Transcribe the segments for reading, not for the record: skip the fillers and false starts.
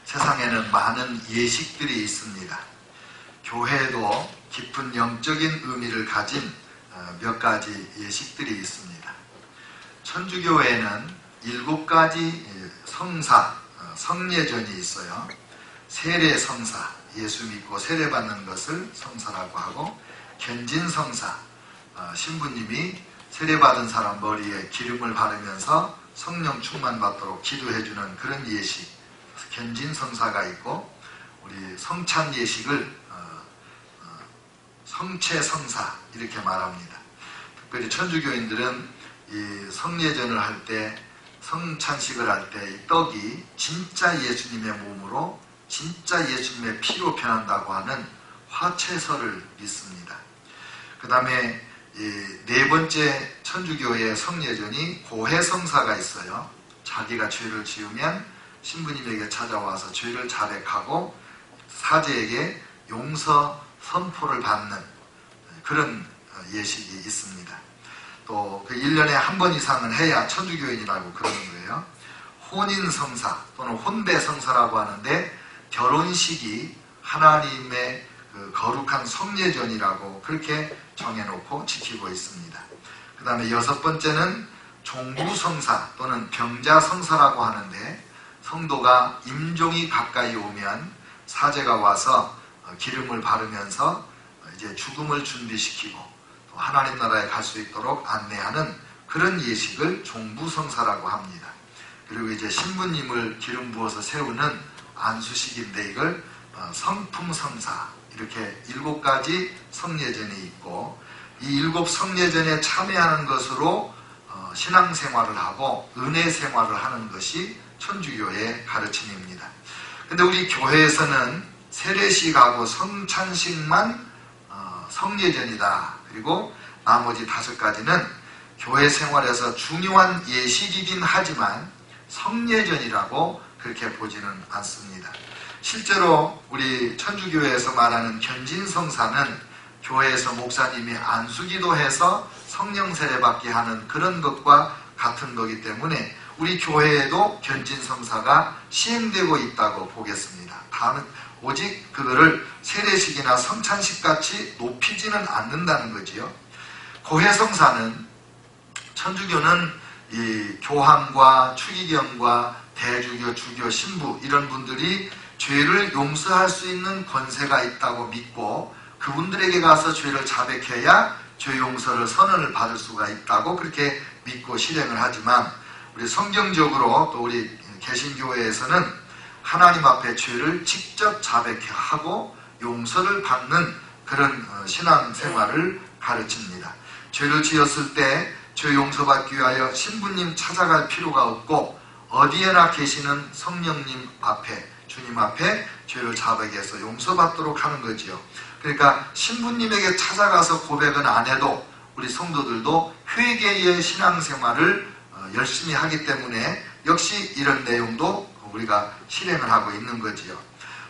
세상에는 많은 예식들이 있습니다. 교회에도 깊은 영적인 의미를 가진 몇 가지 예식들이 있습니다. 천주교회에는 7가지 성사, 성례전이 있어요. 세례성사, 예수 믿고 세례받는 것을 성사라고 하고, 견진성사, 신부님이 세례받은 사람 머리에 기름을 바르면서 성령 충만받도록 기도해주는 그런 예식, 견진성사가 있고, 우리 성찬 예식을 성체성사 이렇게 말합니다. 특별히 천주교인들은 이 성례전을 할 때, 성찬식을 할 때 이 떡이 진짜 예수님의 몸으로 진짜 예수님의 피로 변한다고 하는 화채설을 믿습니다. 그 다음에 네 번째 천주교의 성례전이 고해성사가 있어요. 자기가 죄를 지으면 신부님에게 찾아와서 죄를 자백하고 사제에게 용서 선포를 받는 그런 예식이 있습니다. 또 그 1년에 한 번 이상은 해야 천주교인이라고 그러는 거예요. 혼인성사 또는 혼배성사라고 하는데, 결혼식이 하나님의 그 거룩한 성례전이라고 그렇게 정해놓고 지키고 있습니다. 그 다음에 6번째는 종부성사 또는 병자성사라고 하는데, 성도가 임종이 가까이 오면 사제가 와서 기름을 바르면서 이제 죽음을 준비시키고 또 하나님 나라에 갈 수 있도록 안내하는 그런 예식을 종부성사라고 합니다. 그리고 이제 신부님을 기름 부어서 세우는 안수식인데, 이걸 성품성사, 이렇게 7가지 성례전이 있고, 이 7 성례전에 참여하는 것으로 신앙생활을 하고 은혜생활을 하는 것이 천주교의 가르침입니다. 근데 우리 교회에서는 세례식하고 성찬식만 성례전이다. 그리고 나머지 5가지는 교회 생활에서 중요한 예식이긴 하지만 성례전이라고 그렇게 보지는 않습니다. 실제로 우리 천주교회에서 말하는 견진성사는 교회에서 목사님이 안수기도해서 성령 세례받게 하는 그런 것과 같은 거기 때문에 우리 교회에도 견진성사가 시행되고 있다고 보겠습니다. 다만 오직 그거를 세례식이나 성찬식 같이 높이지는 않는다는 거지요. 고해성사는 천주교는 이 교황과 추기경과 대주교, 주교, 신부 이런 분들이 죄를 용서할 수 있는 권세가 있다고 믿고 그분들에게 가서 죄를 자백해야 죄 용서를 선언을 받을 수가 있다고 그렇게 믿고 실행을 하지만, 우리 성경적으로 또 우리 개신교회에서는 하나님 앞에 죄를 직접 자백하고 용서를 받는 그런 신앙생활을 가르칩니다. 죄를 지었을 때 죄 용서받기 위하여 신부님 찾아갈 필요가 없고 어디에나 계시는 성령님 앞에, 주님 앞에 죄를 자백해서 용서받도록 하는 거지요. 그러니까 신부님에게 찾아가서 고백은 안 해도 우리 성도들도 회개의 신앙생활을 열심히 하기 때문에 역시 이런 내용도 우리가 실행을 하고 있는 거지요.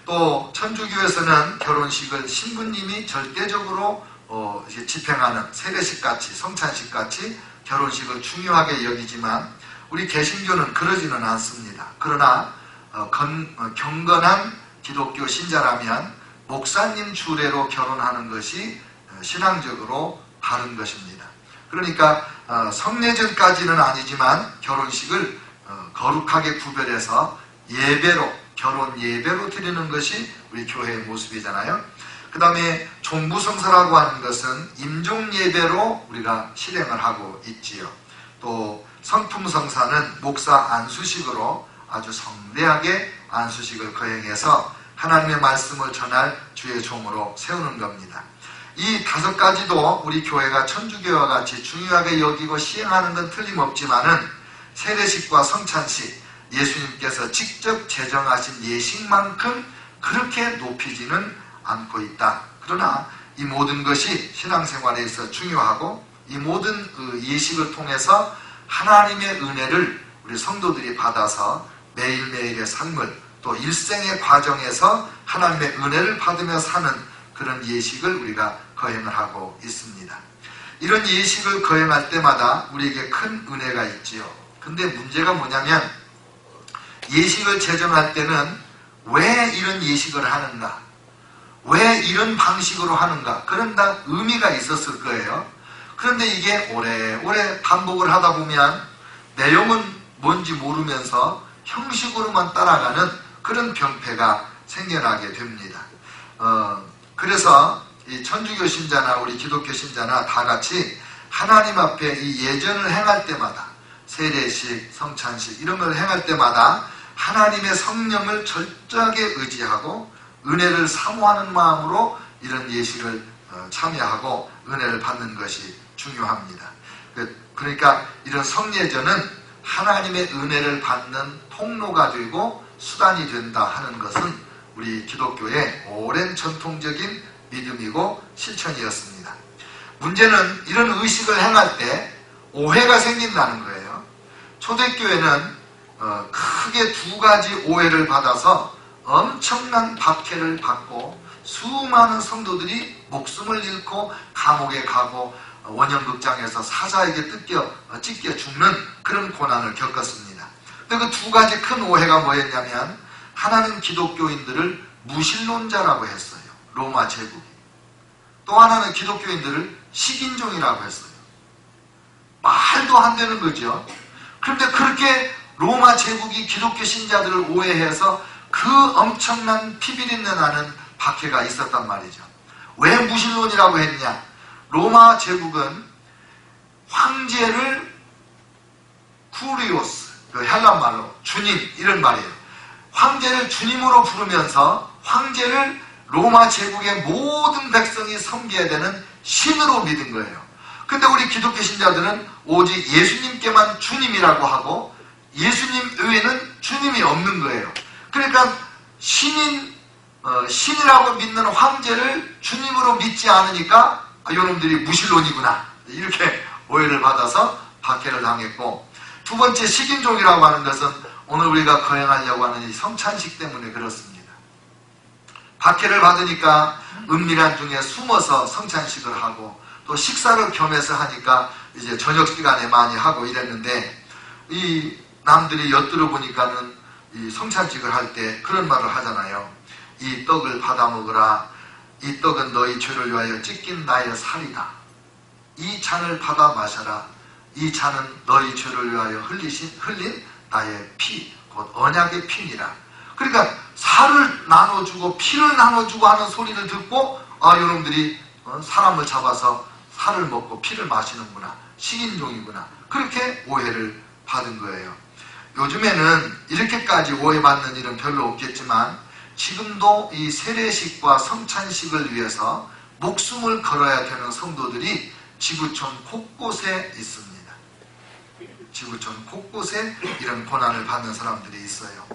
또 천주교에서는 결혼식을 신부님이 절대적으로 집행하는 세례식같이 성찬식같이 결혼식을 중요하게 여기지만, 우리 개신교는 그러지는 않습니다. 그러나 경건한 기독교 신자라면 목사님 주례로 결혼하는 것이 신앙적으로 바른 것입니다. 그러니까 성례전까지는 아니지만 결혼식을 거룩하게 구별해서 예배로, 결혼 예배로 드리는 것이 우리 교회의 모습이잖아요. 그 다음에 종부성사라고 하는 것은 임종 예배로 우리가 실행을 하고 있지요. 또 성품성사는 목사 안수식으로 아주 성대하게 안수식을 거행해서 하나님의 말씀을 전할 주의 종으로 세우는 겁니다. 이 5가지도 우리 교회가 천주교와 같이 중요하게 여기고 시행하는 건 틀림없지만은 세례식과 성찬식, 예수님께서 직접 제정하신 예식만큼 그렇게 높이지는 않고 있다. 그러나 이 모든 것이 신앙생활에 있어 중요하고, 이 모든 그 예식을 통해서 하나님의 은혜를 우리 성도들이 받아서 매일매일의 삶을, 또 일생의 과정에서 하나님의 은혜를 받으며 사는 그런 예식을 우리가 거행을 하고 있습니다. 이런 예식을 거행할 때마다 우리에게 큰 은혜가 있지요. 근데 문제가 뭐냐면, 예식을 제정할 때는 왜 이런 예식을 하는가? 왜 이런 방식으로 하는가? 그런 다 의미가 있었을 거예요. 그런데 이게 오래오래 반복을 하다 보면 내용은 뭔지 모르면서 형식으로만 따라가는 그런 병폐가 생겨나게 됩니다. 그래서 이 천주교 신자나 우리 기독교 신자나 다 같이 하나님 앞에 이 예전을 행할 때마다 세례식, 성찬식 이런 걸 행할 때마다 하나님의 성령을 철저하게 의지하고 은혜를 사모하는 마음으로 이런 예식을 참여하고 은혜를 받는 것이 중요합니다. 그러니까 이런 성례전은 하나님의 은혜를 받는 통로가 되고 수단이 된다 하는 것은 우리 기독교의 오랜 전통적인 믿음이고 실천이었습니다. 문제는 이런 의식을 행할 때 오해가 생긴다는 거예요. 초대교회는 크게 두 가지 오해를 받아서 엄청난 박해를 받고 수많은 성도들이 목숨을 잃고 감옥에 가고 원형극장에서 사자에게 찢겨 죽는 그런 고난을 겪었습니다. 근데 그 두 가지 큰 오해가 뭐였냐면 하나는 기독교인들을 무신론자라고 했어요. 로마 제국이. 또 하나는 기독교인들을 식인종이라고 했어요. 말도 안 되는 거죠. 그런데 그렇게 로마 제국이 기독교 신자들을 오해해서 그 엄청난 피비린내 나는 박해가 있었단 말이죠. 왜 무신론이라고 했냐? 로마 제국은 황제를 쿠리오스, 그 헬란 말로 주님 이런 말이에요. 황제를 주님으로 부르면서 황제를 로마 제국의 모든 백성이 섬겨야 되는 신으로 믿은 거예요. 근데 우리 기독교 신자들은 오직 예수님께만 주님이라고 하고 예수님 외에는 주님이 없는 거예요. 그러니까 신이라고 믿는 황제를 주님으로 믿지 않으니까 여러분들이 무신론이구나 이렇게 오해를 받아서 박해를 당했고, 두 번째 식인종이라고 하는 것은 오늘 우리가 거행하려고 하는 이 성찬식 때문에 그렇습니다. 박해를 받으니까 은밀한 중에 숨어서 성찬식을 하고 또 식사를 겸해서 하니까 이제 저녁 시간에 많이 하고 이랬는데, 이 남들이 엿들어 보니까는 이 성찬식을 할 때 그런 말을 하잖아요. 이 떡을 받아 먹으라. 이 떡은 너희 죄를 위하여 찢긴 나의 살이다. 이 잔을 받아 마셔라. 이 잔은 너희 죄를 위하여 흘린 나의 피, 곧 언약의 피니라. 그러니까 살을 나눠주고 피를 나눠주고 하는 소리를 듣고 여러분들이 사람을 잡아서 살을 먹고 피를 마시는구나, 식인종이구나, 그렇게 오해를 받은 거예요. 요즘에는 이렇게까지 오해받는 일은 별로 없겠지만 지금도 이 세례식과 성찬식을 위해서 목숨을 걸어야 되는 성도들이 지구촌 곳곳에 있습니다. 지구촌 곳곳에 이런 고난을 받는 사람들이 있어요.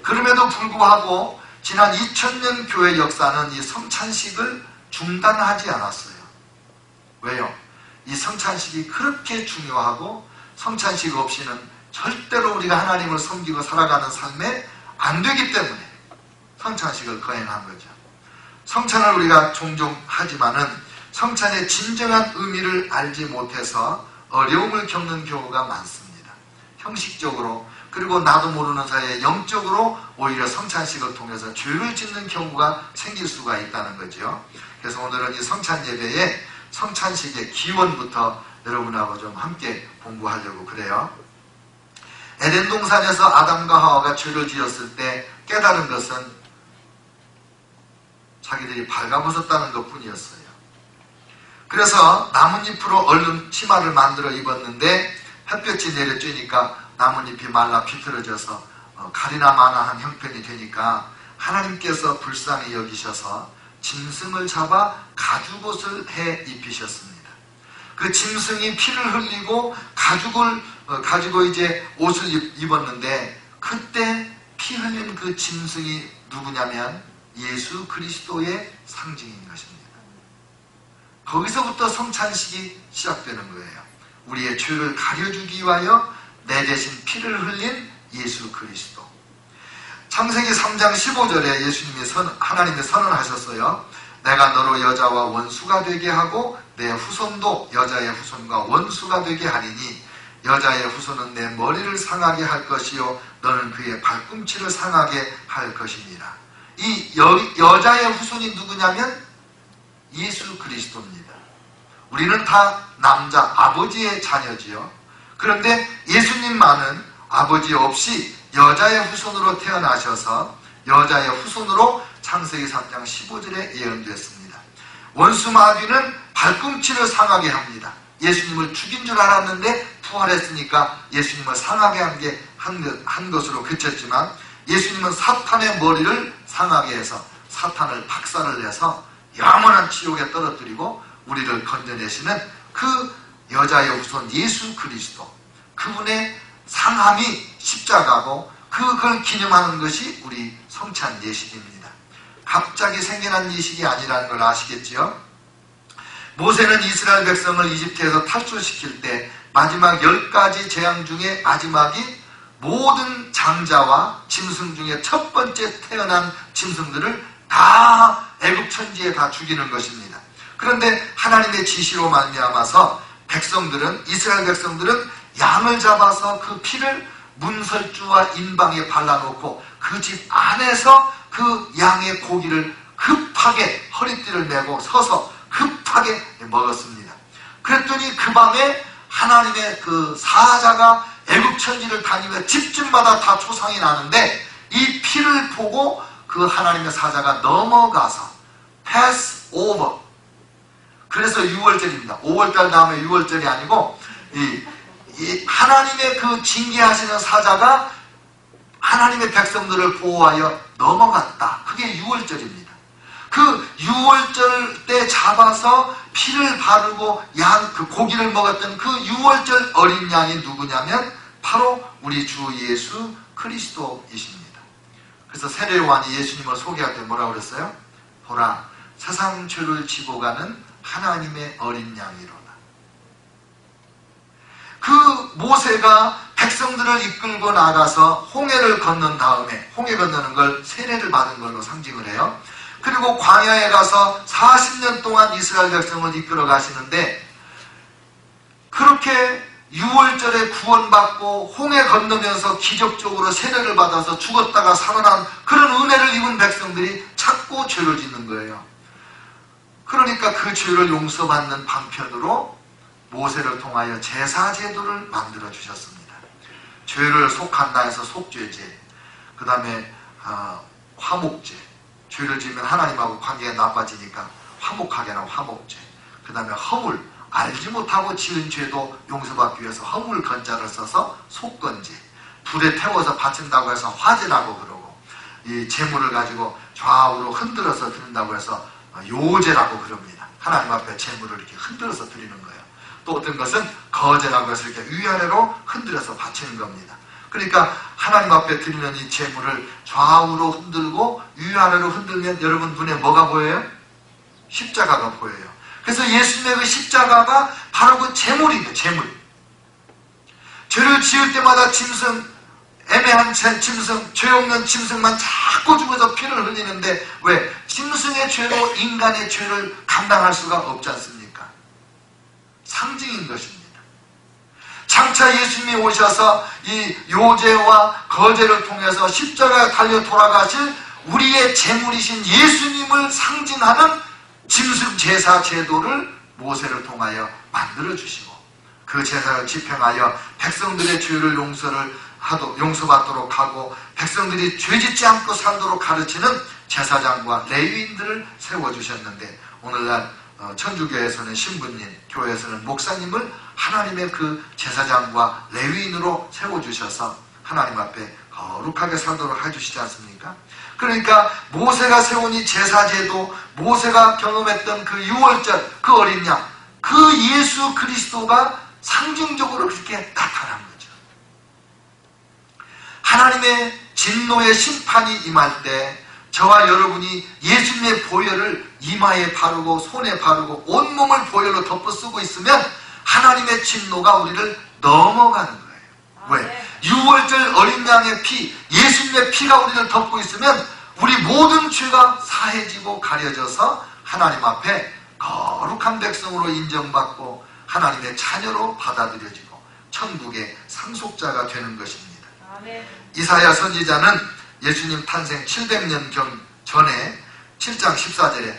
그럼에도 불구하고 지난 2000년 교회 역사는 이 성찬식을 중단하지 않았어요. 왜요? 이 성찬식이 그렇게 중요하고 성찬식 없이는 절대로 우리가 하나님을 섬기고 살아가는 삶에 안 되기 때문에 성찬식을 거행한 거죠. 성찬을 우리가 종종 하지만은 성찬의 진정한 의미를 알지 못해서 어려움을 겪는 경우가 많습니다. 형식적으로, 그리고 나도 모르는 사이에 영적으로 오히려 성찬식을 통해서 죄를 짓는 경우가 생길 수가 있다는 거죠. 그래서 오늘은 이 성찬 예배에 성찬식의 기원부터 여러분하고 좀 함께 공부하려고 그래요. 에덴 동산에서 아담과 하와가 죄를 지었을 때 깨달은 것은 자기들이 발가벗었다는 것 뿐이었어요. 그래서 나뭇잎으로 얼른 치마를 만들어 입었는데 햇볕이 내려쬐니까 나뭇잎이 말라 비틀어져서 가리나 마나한 형편이 되니까 하나님께서 불쌍히 여기셔서 짐승을 잡아 가죽옷을 해 입히셨습니다. 그 짐승이 피를 흘리고 가죽을 가지고 이제 옷을 입었는데, 그때 피 흘린 그 짐승이 누구냐면 예수 그리스도의 상징인 것입니다. 거기서부터 성찬식이 시작되는 거예요. 우리의 죄를 가려주기 위하여 내 대신 피를 흘린 예수 그리스도. 창세기 3장 15절에 예수님이 하나님이 선언하셨어요. 내가 너로 여자와 원수가 되게 하고 내 후손도 여자의 후손과 원수가 되게 하리니 여자의 후손은 내 머리를 상하게 할 것이요 너는 그의 발꿈치를 상하게 할 것이니라. 이 여자의 후손이 누구냐면 예수 그리스도입니다. 우리는 다 남자 아버지의 자녀지요. 그런데 예수님만은 아버지 없이 여자의 후손으로 태어나셔서 여자의 후손으로 창세기 3장 15절에 예언되었습니다. 원수 마귀는 발꿈치를 상하게 합니다. 예수님을 죽인 줄 알았는데 부활했으니까 예수님을 상하게 한 것으로 그쳤지만 예수님은 사탄의 머리를 상하게 해서 사탄을 박살을 내서 영원한 지옥에 떨어뜨리고 우리를 건져내시는 그 여자의 후손 예수 그리스도, 그분의 상함이 십자가고 그걸 기념하는 것이 우리 성찬 예식입니다. 갑자기 생겨난 예식이 아니라는 걸 아시겠지요? 모세는 이스라엘 백성을 이집트에서 탈출시킬 때 마지막 10가지 재앙 중에 마지막이 모든 장자와 짐승 중에 첫 번째 태어난 짐승들을 다 애굽 천지에 다 죽이는 것입니다. 그런데 하나님의 지시로 말미암아서 이스라엘 백성들은 양을 잡아서 그 피를 문설주와 인방에 발라놓고 그 집 안에서 그 양의 고기를 급하게 허리띠를 메고 서서 급하게 먹었습니다. 그랬더니 그 밤에 하나님의 그 사자가 애굽 천지를 다니며 집집마다 다 초상이 나는데 이 피를 보고 그 하나님의 사자가 넘어가서 pass over. 그래서 6월절입니다. 5월달 다음에 6월절이 아니고 이 하나님의 그 징계하시는 사자가 하나님의 백성들을 보호하여 넘어갔다. 그게 6월절입니다. 그 6월절 때 잡아서 피를 바르고 그 고기를 먹었던 그 6월절 어린 양이 누구냐면 바로 우리 주 예수 그리스도이십니다. 그래서 세례 요한이 예수님을 소개할 때 뭐라고 그랬어요? 보라, 세상 죄를 지고 가는 하나님의 어린 양이로다. 그 모세가 백성들을 이끌고 나가서 홍해를 건넌 다음에, 홍해 건너는 걸 세례를 받은 걸로 상징을 해요. 그리고 광야에 가서 40년 동안 이스라엘 백성을 이끌어 가시는데 그렇게 6월절에 구원받고 홍해 건너면서 기적적으로 세례를 받아서 죽었다가 살아난 그런 은혜를 입은 백성들이 자꾸 죄를 짓는 거예요. 그러니까 그 죄를 용서받는 방편으로 모세를 통하여 제사제도를 만들어 주셨습니다. 죄를 속한다 해서 속죄제, 그 다음에 화목제, 죄를 지으면 하나님하고 관계가 나빠지니까 화목하게 하는 화목제, 그 다음에 허물, 알지 못하고 지은 죄도 용서받기 위해서 허물 건자를 써서 속건제, 불에 태워서 바친다고 해서 화제라고 그러고, 이 재물을 가지고 좌우로 흔들어서 드린다고 해서 요제라고 그럽니다. 하나님 앞에 재물을 이렇게 흔들어서 드리는 거예요. 또 어떤 것은 거제라고 해서 이렇게 위아래로 흔들어서 바치는 겁니다. 그러니까 하나님 앞에 드리는 이 재물을 좌우로 흔들고 위아래로 흔들면 여러분 눈에 뭐가 보여요? 십자가가 보여요. 그래서 예수님의 그 십자가가 바로 그 재물이에요. 재물. 죄를 지을 때마다 짐승, 애매한 짐승, 죄 없는 짐승만 자꾸 죽어서 피를 흘리는데 왜? 짐승의 죄로 인간의 죄를 감당할 수가 없지 않습니까? 상징인 것입니다. 장차 예수님이 오셔서 이 요제와 거제를 통해서 십자가에 달려 돌아가실 우리의 제물이신 예수님을 상징하는 짐승 제사 제도를 모세를 통하여 만들어 주시고 그 제사를 집행하여 백성들의 죄를 용서받도록 하고 백성들이 죄짓지 않고 살도록 가르치는 제사장과 레위인들을 세워주셨는데 오늘날 천주교에서는 신부님, 교회에서는 목사님을 하나님의 그 제사장과 레위인으로 세워주셔서 하나님 앞에 거룩하게 살도록 해주시지 않습니까? 그러니까 모세가 세운 이 제사제도, 모세가 경험했던 그 6월절, 그 어린 양, 그 예수 그리스도가 상징적으로 그렇게 나타난 거죠. 하나님의 진노의 심판이 임할 때 저와 여러분이 예수님의 보혈을 이마에 바르고 손에 바르고 온몸을 보혈로 덮어쓰고 있으면 하나님의 진노가 우리를 넘어가는 거예요. 왜? 6월절 어린 양의 피, 예수님의 피가 우리를 덮고 있으면 우리 모든 죄가 사해지고 가려져서 하나님 앞에 거룩한 백성으로 인정받고 하나님의 자녀로 받아들여지고 천국의 상속자가 되는 것입니다. 이사야 선지자는 예수님 탄생 700년 전에 7장 14절에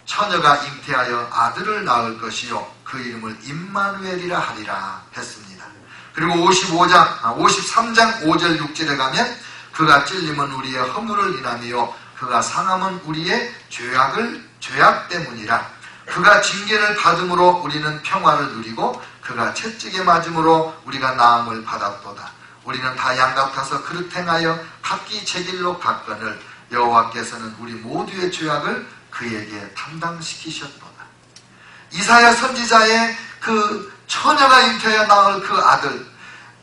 처녀가 잉태하여 아들을 낳을 것이요 그 이름을 임마누엘이라 하리라 했습니다. 그리고 53장 5절 6절에 가면 그가 찔림은 우리의 허물을 인하며 그가 상함은 우리의 죄악 때문이라. 그가 징계를 받음으로 우리는 평화를 누리고 그가 채찍에 맞음으로 우리가 나음을 받았도다. 우리는 다 양같아서 그릇 행하여 각기 제 길로 갔거늘 여호와께서는 우리 모두의 죄악을 그에게 담당시키셨도다. 이사야 선지자의 그 처녀가 잉태하여 낳을 그 아들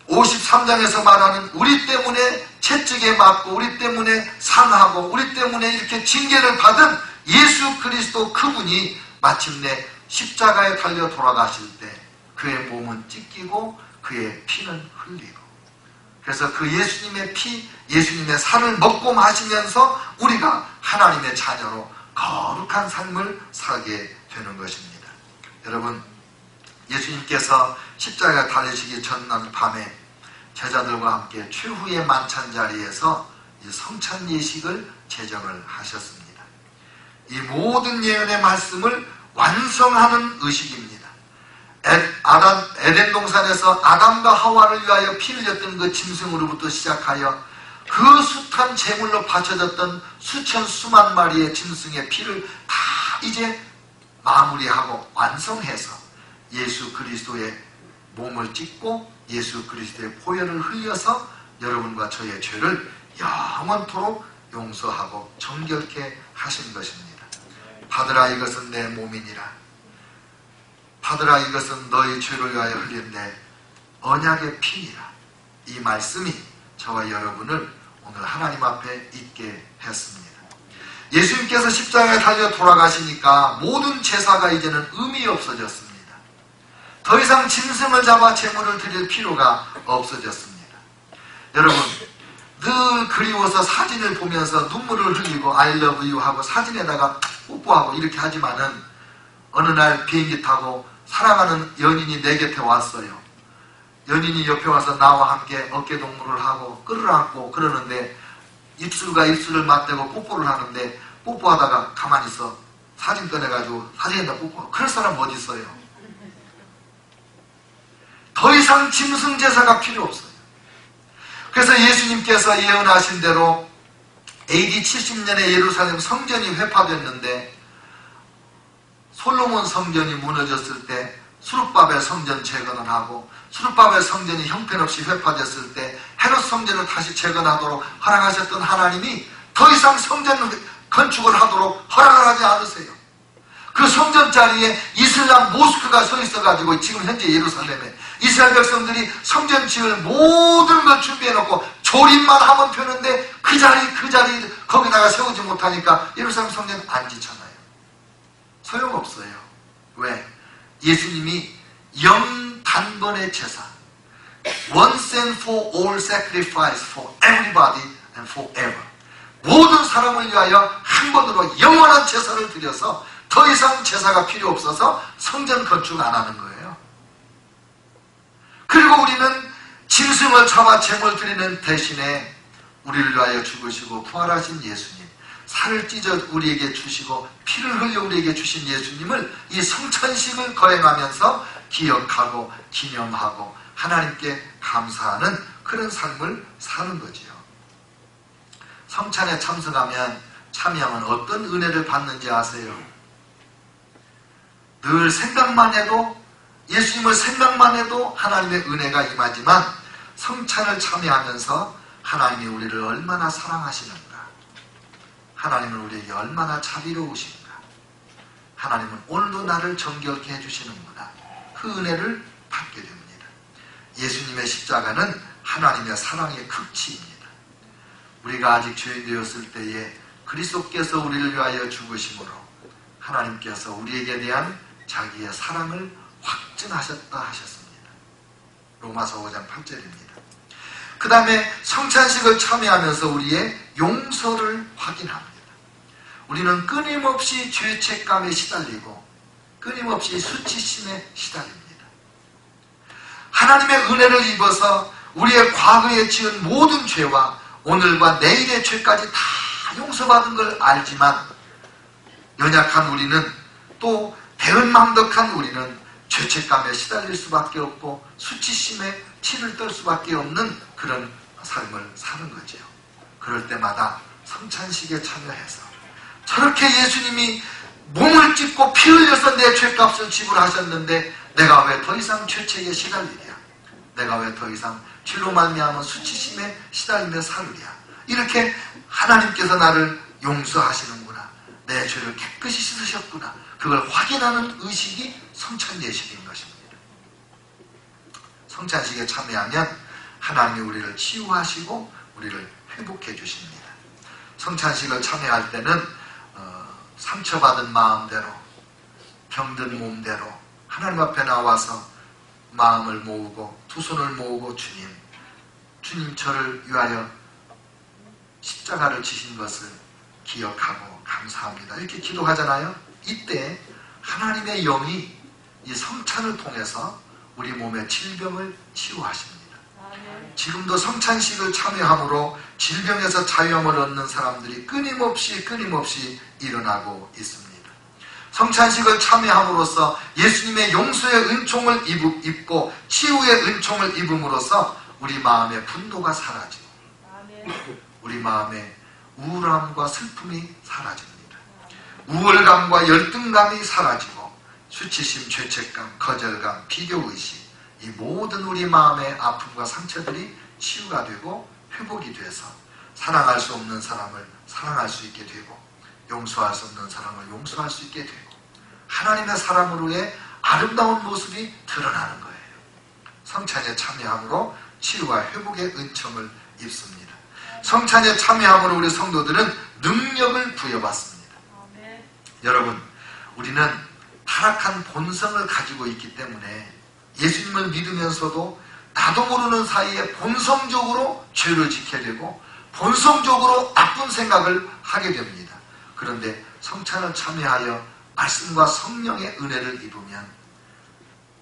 53장에서 말하는 우리 때문에 채찍에 맞고 우리 때문에 상하고 우리 때문에 이렇게 징계를 받은 예수 그리스도 그분이 마침내 십자가에 달려 돌아가실 때 그의 몸은 찢기고 그의 피는 흘리고, 그래서 그 예수님의 피, 예수님의 살을 먹고 마시면서 우리가 하나님의 자녀로 거룩한 삶을 살게 되는 것입니다. 여러분, 예수님께서 십자가에 달리시기 전날 밤에 제자들과 함께 최후의 만찬 자리에서 이 성찬 예식을 제정을 하셨습니다. 이 모든 예언의 말씀을 완성하는 의식입니다. 에덴 동산에서 아담과 하와를 위하여 피 흘렸던 그 짐승으로부터 시작하여 그 숱한 제물로 바쳐졌던 수천 수만 마리의 짐승의 피를 다 이제 마무리하고 완성해서 예수 그리스도의 몸을 찢고 예수 그리스도의 보혈을 흘려서 여러분과 저의 죄를 영원토록 용서하고 정결케 하신 것입니다. 받으라, 이것은 내 몸이니라. 받으라, 이것은 너희 죄를 위하여 흘린 내 언약의 피니라. 이 말씀이 저와 여러분을 오늘 하나님 앞에 있게 했습니다. 예수님께서 십자가에 달려 돌아가시니까 모든 제사가 이제는 의미 없어졌습니다. 더 이상 짐승을 잡아 제물을 드릴 필요가 없어졌습니다. 여러분, 늘 그리워서 사진을 보면서 눈물을 흘리고 I love you 하고 사진에다가 뽀뽀하고 이렇게 하지만은 어느 날 비행기 타고 사랑하는 연인이 내 곁에 왔어요. 연인이 옆에 와서 나와 함께 어깨동무를 하고 끌어안고 그러는데 입술과 입술을 맞대고 뽀뽀를 하는데 뽀뽀하다가 가만히 있어 사진 꺼내가지고 사진에다 뽀뽀. 그럴 사람 어디 있어요? 더 이상 짐승 제사가 필요 없어요. 그래서 예수님께서 예언하신 대로 AD 70년에 예루살렘 성전이 회파됐는데 솔로몬 성전이 무너졌을 때 수룹바벨 성전 재건을 하고 수룹바벨 성전이 형편없이 회파됐을 때 헤롯 성전을 다시 재건하도록 허락하셨던 하나님이 더 이상 성전 건축을 하도록 허락을 하지 않으세요. 그 성전 자리에 이슬람 모스크가 서 있어가지고 지금 현재 예루살렘에 이스라엘 백성들이 성전 지을 모든 걸 준비해놓고 조립만 하면 되는데 그 자리 거기다가 세우지 못하니까 예루살렘 성전 안 지잖아요. 소용없어요. 왜? 예수님이 영단번의 제사, once and for all sacrifice for everybody and forever, 모든 사람을 위하여 한 번으로 영원한 제사를 드려서 더 이상 제사가 필요 없어서 성전 건축 안 하는 거예요. 그리고 우리는 짐승을 잡아 제물 드리는 대신에 우리를 위하여 죽으시고 부활하신 예수님, 살을 찢어 우리에게 주시고 피를 흘려 우리에게 주신 예수님을 이 성찬식을 거행하면서 기억하고 기념하고 하나님께 감사하는 그런 삶을 사는 거지요. 성찬에 참여하면 어떤 은혜를 받는지 아세요? 늘 생각만 해도, 예수님을 생각만 해도 하나님의 은혜가 임하지만 성찬을 참여하면서 하나님이 우리를 얼마나 사랑하시는가, 하나님은 우리에게 얼마나 자비로우신가, 하나님은 오늘도 나를 정결케 해주시는구나, 그 은혜를 받게 됩니다. 예수님의 십자가는 하나님의 사랑의 극치입니다. 우리가 아직 죄인 되었을 때에 그리스도께서 우리를 위하여 죽으심으로 하나님께서 우리에게 대한 자기의 사랑을 확증하셨다 하셨습니다. 로마서 5장 8절입니다. 그 다음에 성찬식을 참여하면서 우리의 용서를 확인합니다. 우리는 끊임없이 죄책감에 시달리고 끊임없이 수치심에 시달립니다. 하나님의 은혜를 입어서 우리의 과거에 지은 모든 죄와 오늘과 내일의 죄까지 다 다 용서받은 걸 알지만 연약한 우리는, 또 배은망덕한 우리는 죄책감에 시달릴 수밖에 없고 수치심에 치를 떨 수밖에 없는 그런 삶을 사는 거죠. 그럴 때마다 성찬식에 참여해서 저렇게 예수님이 몸을 찢고 피 흘려서 내 죄값을 지불하셨는데 내가 왜 더 이상 죄책에 시달리랴? 내가 왜 더 이상 죄로 말미암은 수치심에 시달리며 살으랴? 이렇게 하나님께서 나를 용서하시는구나, 내 죄를 깨끗이 씻으셨구나, 그걸 확인하는 의식이 성찬 예식인 것입니다. 성찬식에 참여하면 하나님이 우리를 치유하시고 우리를 회복해 주십니다. 성찬식을 참여할 때는 상처받은 마음대로, 병든 몸대로 하나님 앞에 나와서 마음을 모으고 두 손을 모으고 주님 저를 위하여 십자가를 지신 것을 기억하고 감사합니다, 이렇게 기도하잖아요. 이때 하나님의 영이 이 성찬을 통해서 우리 몸의 질병을 치유하십니다. 지금도 성찬식을 참여함으로 질병에서 자유함을 얻는 사람들이 끊임없이 일어나고 있습니다. 성찬식을 참여함으로써 예수님의 용서의 은총을 입고 치유의 은총을 입음으로써 우리 마음의 분노가 사라지고 우리 마음의 우울함과 슬픔이 사라집니다. 우월감과 열등감이 사라지고 수치심, 죄책감, 거절감, 비교의식, 이 모든 우리 마음의 아픔과 상처들이 치유가 되고 회복이 돼서 사랑할 수 없는 사람을 사랑할 수 있게 되고 용서할 수 없는 사람을 용서할 수 있게 되고 하나님의 사람으로의 아름다운 모습이 드러나는 거예요. 성찬에 참여함으로 치유와 회복의 은총을 입습니다. 성찬에 참여함으로 우리 성도들은 능력을 부여받습니다. 여러분, 우리는 타락한 본성을 가지고 있기 때문에 예수님을 믿으면서도 나도 모르는 사이에 본성적으로 죄를 지게 되고 본성적으로 나쁜 생각을 하게 됩니다. 그런데 성찬을 참여하여 말씀과 성령의 은혜를 입으면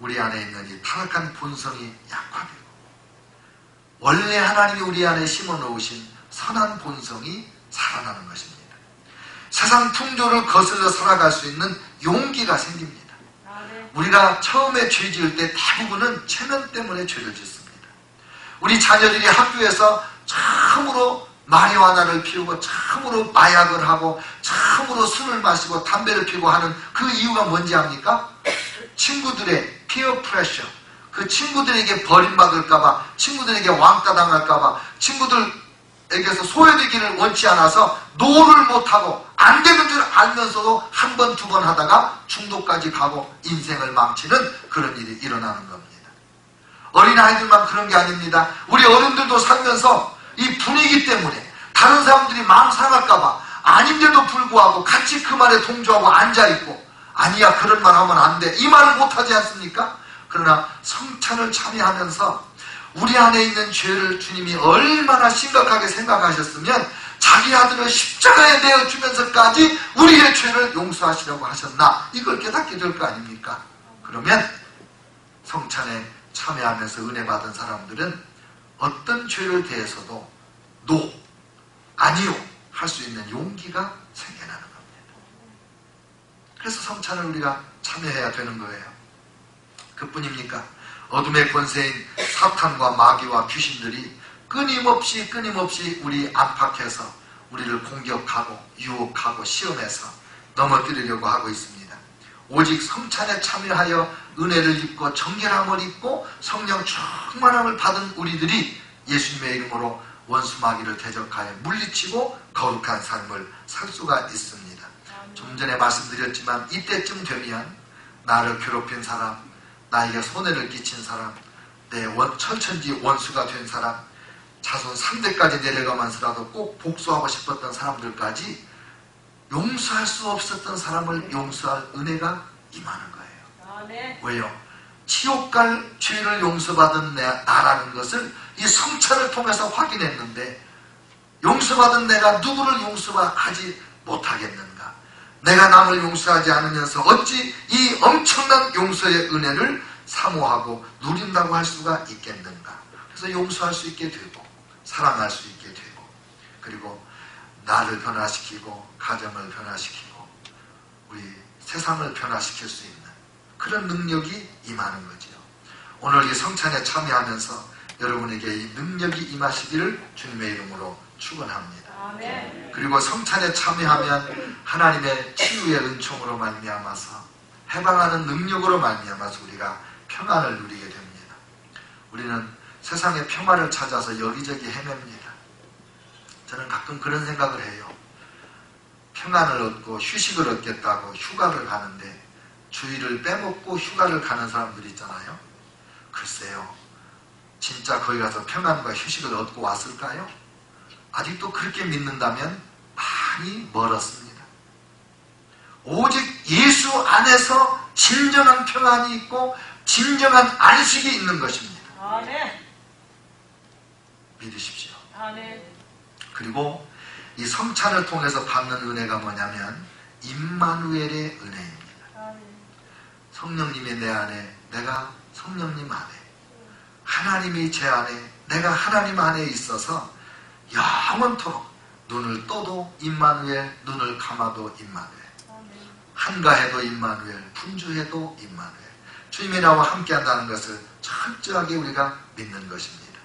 우리 안에 있는 이 타락한 본성이 약화되고 원래 하나님이 우리 안에 심어놓으신 선한 본성이 살아나는 것입니다. 세상 풍조를 거슬러 살아갈 수 있는 용기가 생깁니다. 우리가 처음에 죄 지을 때 대부분은 체면 때문에 죄를 짓습니다. 우리 자녀들이 학교에서 처음으로 마리화나를 피우고 처음으로 마약을 하고 처음으로 술을 마시고 담배를 피우고 하는 그 이유가 뭔지 압니까? 친구들의 피어 프레셔, 그 친구들에게 버림받을까봐, 친구들에게 왕따 당할까봐, 친구들에게서 소외되기를 원치 않아서 노를 못하고 안 되는 줄 알면서도 한 번, 두 번 하다가 중독까지 가고 인생을 망치는 그런 일이 일어나는 겁니다. 어린아이들만 그런 게 아닙니다. 우리 어른들도 살면서 이 분위기 때문에 다른 사람들이 마음 상할까봐 아닌데도 불구하고 같이 그 말에 동조하고 앉아있고, 아니야 그런 말 하면 안 돼, 이 말을 못하지 않습니까? 그러나 성찬을 참여하면서 우리 안에 있는 죄를 주님이 얼마나 심각하게 생각하셨으면 자기 아들을 십자가에 내어주면서까지 우리의 죄를 용서하시려고 하셨나, 이걸 깨닫게 될 거 아닙니까? 그러면 성찬에 참여하면서 은혜 받은 사람들은 어떤 죄를 대해서도 노, 아니요 할 수 있는 용기가 생겨나는 겁니다. 그래서 성찬을 우리가 참여해야 되는 거예요. 그뿐입니까? 어둠의 권세인 사탄과 마귀와 귀신들이 끊임없이 우리 안팎에서 우리를 공격하고 유혹하고 시험해서 넘어뜨리려고 하고 있습니다. 오직 성찬에 참여하여 은혜를 입고 정결함을 입고 성령 충만함을 받은 우리들이 예수님의 이름으로 원수 마귀를 대적하여 물리치고 거룩한 삶을 살 수가 있습니다. 좀 전에 말씀드렸지만 이때쯤 되면 나를 괴롭힌 사람, 나에게 손해를 끼친 사람, 내 철천지 원수가 된 사람, 자손 3대까지 내려가면서라도 꼭 복수하고 싶었던 사람들까지 용서할 수 없었던 사람을 용서할 은혜가 임하는 거예요. 왜요? 지옥 갈 죄를 용서받은 나라는 것을 이 성찬을 통해서 확인했는데, 용서받은 내가 누구를 용서하지 못하겠는가? 내가 남을 용서하지 않으면서 어찌 이 엄청난 용서의 은혜를 사모하고 누린다고 할 수가 있겠는가? 그래서 용서할 수 있게 되고 사랑할 수 있게 되고, 그리고 나를 변화시키고 가정을 변화시키고 우리 세상을 변화시킬 수 있는 그런 능력이 임하는 거지요. 오늘 이 성찬에 참여하면서 여러분에게 이 능력이 임하시기를 주님의 이름으로 축원합니다. 아멘. 그리고 성찬에 참여하면 하나님의 치유의 은총으로 말미암아서 해방하는 능력으로 말미암아서 우리가 평안을 누리게 됩니다. 우리는 세상의 평화를 찾아서 여기저기 헤맵니다. 저는 가끔 그런 생각을 해요. 평안을 얻고 휴식을 얻겠다고 휴가를 가는데 주일을 빼먹고 휴가를 가는 사람들이 있잖아요. 글쎄요, 진짜 거기 가서 평안과 휴식을 얻고 왔을까요? 아직도 그렇게 믿는다면 많이 멀었습니다. 오직 예수 안에서 진정한 평안이 있고 진정한 안식이 있는 것입니다. 아멘. 믿으십시오. 아멘. 그리고 이 성찬을 통해서 받는 은혜가 뭐냐면 임마누엘의 은혜입니다. 아멘. 성령님이 내 안에, 내가 성령님 안에, 하나님이 제 안에, 내가 하나님 안에 있어서 영원토록 눈을 떠도 임마누엘, 눈을 감아도 임마누엘, 한가해도 임마누엘, 분주해도 임마누엘, 주님이 나와 함께한다는 것을 철저하게 우리가 믿는 것입니다.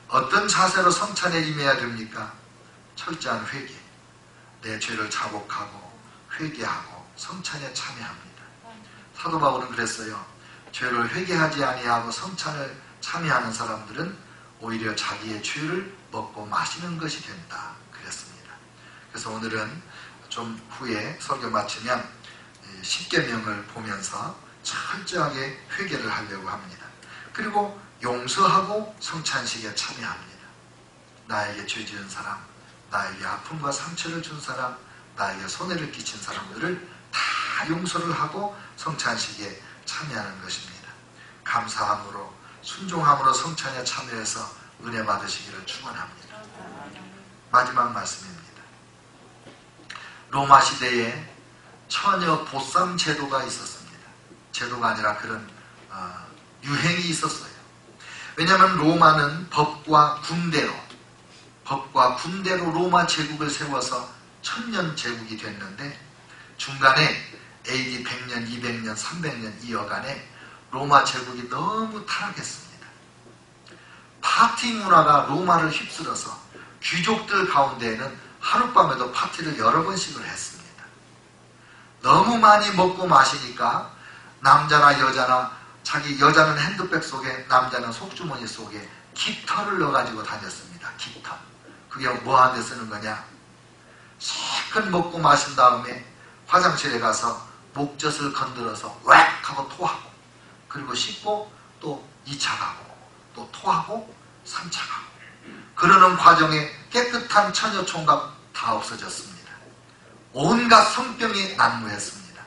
어떤 자세로 성찬에 임해야 됩니까? 철저한 회개, 내 죄를 자복하고 회개하고 성찬에 참여합니다. 사도 바울은 그랬어요. 죄를 회개하지 아니하고 성찬을 참여하는 사람들은 오히려 자기의 죄를 먹고 마시는 것이 된다 그랬습니다. 그래서 오늘은 좀 후에 설교 마치면 십계명을 보면서 철저하게 회개를 하려고 합니다. 그리고 용서하고 성찬식에 참여합니다. 나에게 죄 지은 사람, 나에게 아픔과 상처를 준 사람, 나에게 손해를 끼친 사람들을 다 용서를 하고 성찬식에 참여하는 것입니다. 감사함으로 순종함으로 성찬에 참여해서 은혜 받으시기를 축원합니다. 마지막 말씀입니다. 로마 시대에 처녀 보쌈 제도가 있었습니다. 제도가 아니라 그런 유행이 있었어요. 왜냐하면 로마는 법과 군대로 로마 제국을 세워서 1000년 제국이 됐는데 중간에 AD 100년, 200년, 300년 이 여간에 로마 제국이 너무 타락했습니다. 파티 문화가 로마를 휩쓸어서 귀족들 가운데에는 하룻밤에도 파티를 여러 번씩을 했습니다. 너무 많이 먹고 마시니까 남자나 여자나, 자기 여자는 핸드백 속에, 남자는 속주머니 속에 깃털을 넣어가지고 다녔습니다. 깃털. 그게 뭐 하는 데 쓰는 거냐? 실컷 먹고 마신 다음에 화장실에 가서 목젖을 건드려서 웩 하고 토하고, 그리고 씻고 또 2차 가고 또 토하고 3차 가고, 그러는 과정에 깨끗한 처녀 총각 다 없어졌습니다. 온갖 성병이 난무했습니다.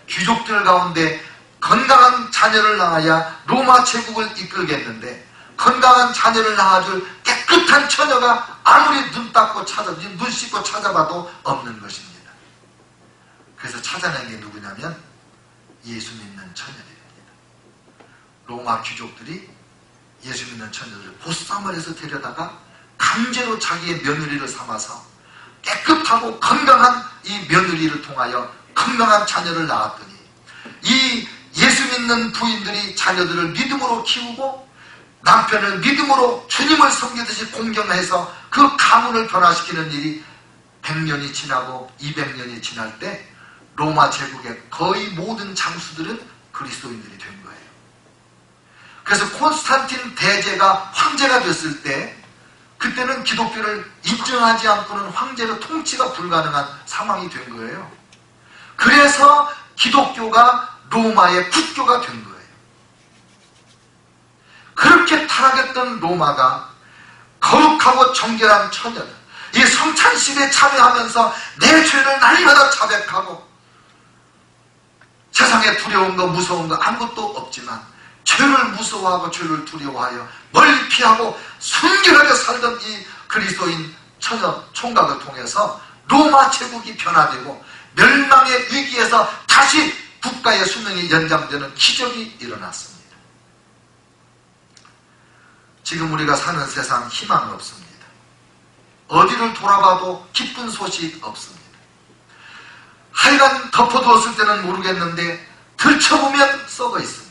귀족들 가운데 건강한 자녀를 낳아야 로마 제국을 이끌겠는데 건강한 자녀를 낳아줄 깨끗한 처녀가 아무리 눈 닦고 눈 씻고 찾아봐도 없는 것입니다. 그래서 찾아낸 게 누구냐면 예수 믿는 처녀들입니다. 로마 귀족들이 예수 믿는 처녀들을 보쌈을 해서 데려다가 강제로 자기의 며느리를 삼아서 깨끗하고 건강한 이 며느리를 통하여 건강한 자녀를 낳았더니 이 예수 믿는 부인들이 자녀들을 믿음으로 키우고 남편을 믿음으로 주님을 섬기듯이 공경해서 그 가문을 변화시키는 일이 100년이 지나고 200년이 지날 때 로마 제국의 거의 모든 장수들은 그리스도인들이 된 거예요. 그래서 콘스탄틴 대제가 황제가 됐을 때 그때는 기독교를 인정하지 않고는 황제로 통치가 불가능한 상황이 된 거예요. 그래서 기독교가 로마의 국교가 된 거예요. 그렇게 타락했던 로마가 거룩하고 정결한 처녀들, 이 성찬식에 참여하면서 내 죄를 날마다 자백하고 세상에 두려운 거 무서운 거 아무것도 없지만 죄를 무서워하고 죄를 두려워하여 멀리 피하고 순결하게 살던 이 그리스도인 처녀 총각을 통해서 로마 제국이 변화되고 멸망의 위기에서 다시 국가의 수명이 연장되는 기적이 일어났습니다. 지금 우리가 사는 세상 희망은 없습니다. 어디를 돌아봐도 기쁜 소식 없습니다. 하여간 덮어두었을 때는 모르겠는데 들춰보면 썩어 있습니다.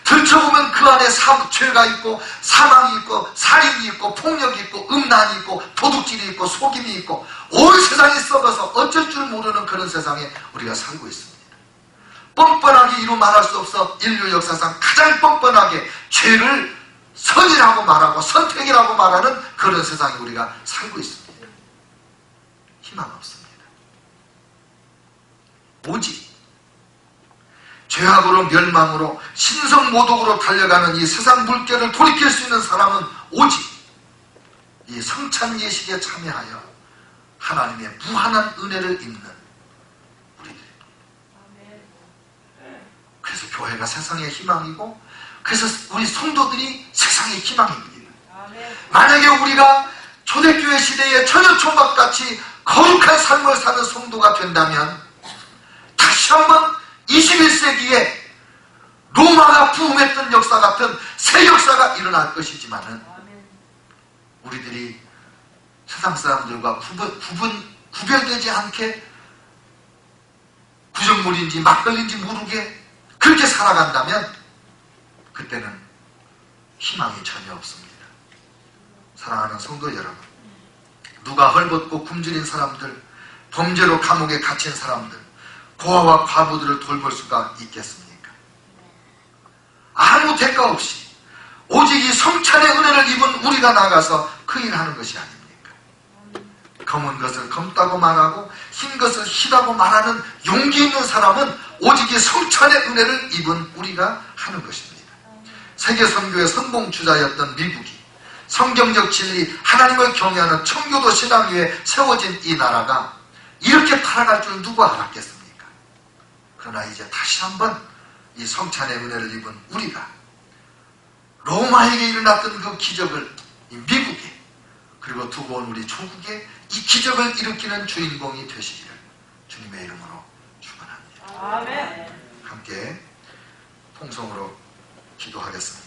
들춰보면 그 안에 죄가 있고 사망이 있고 살인이 있고 폭력이 있고 음란이 있고 도둑질이 있고 속임이 있고 온 세상이 썩어서 어쩔 줄 모르는 그런 세상에 우리가 살고 있습니다. 뻔뻔하게 이루 말할 수 없어 인류 역사상 가장 뻔뻔하게 죄를 선이라고 말하고 선택이라고 말하는 그런 세상에 우리가 살고 있습니다. 희망 없습니다. 오직 죄악으로 멸망으로 신성모독으로 달려가는 이 세상 물결을 돌이킬 수 있는 사람은 오직 이 성찬 예식에 참여하여 하나님의 무한한 은혜를 입는 우리들입니다. 그래서 교회가 세상의 희망이고, 그래서 우리 성도들이 세상의 희망입니다. 만약에 우리가 초대교회 시대의 처녀총각같이 거룩한 삶을 사는 성도가 된다면 다시 한번 21세기에 로마가 부흥했던 역사 같은 새 역사가 일어날 것이지만은 우리들이 세상 사람들과 구별되지 않게 구정물인지 막걸리인지 모르게 그렇게 살아간다면 그때는 희망이 전혀 없습니다. 사랑하는 성도 여러분, 누가 헐벗고 굶주린 사람들, 범죄로 감옥에 갇힌 사람들, 고아와 과부들을 돌볼 수가 있겠습니까? 아무 대가 없이 오직 이 성찬의 은혜를 입은 우리가 나가서 그 일하는 것이 아닙니까? 검은 것을 검다고 말하고 흰 것을 희다고 말하는 용기 있는 사람은 오직 이 성찬의 은혜를 입은 우리가 하는 것입니다. 세계 선교의 선봉주자였던 미국이 성경적 진리, 하나님을 경외하는 청교도 신앙 위에 세워진 이 나라가 이렇게 타락할 줄 누가 알았겠습니까? 그러나 이제 다시 한번 이 성찬의 은혜를 입은 우리가 로마에게 일어났던 그 기적을 이 미국에, 그리고 두고 온 우리 조국에 이 기적을 일으키는 주인공이 되시기를 주님의 이름으로 축원합니다. 아멘. 함께 통성으로 기도하겠습니다.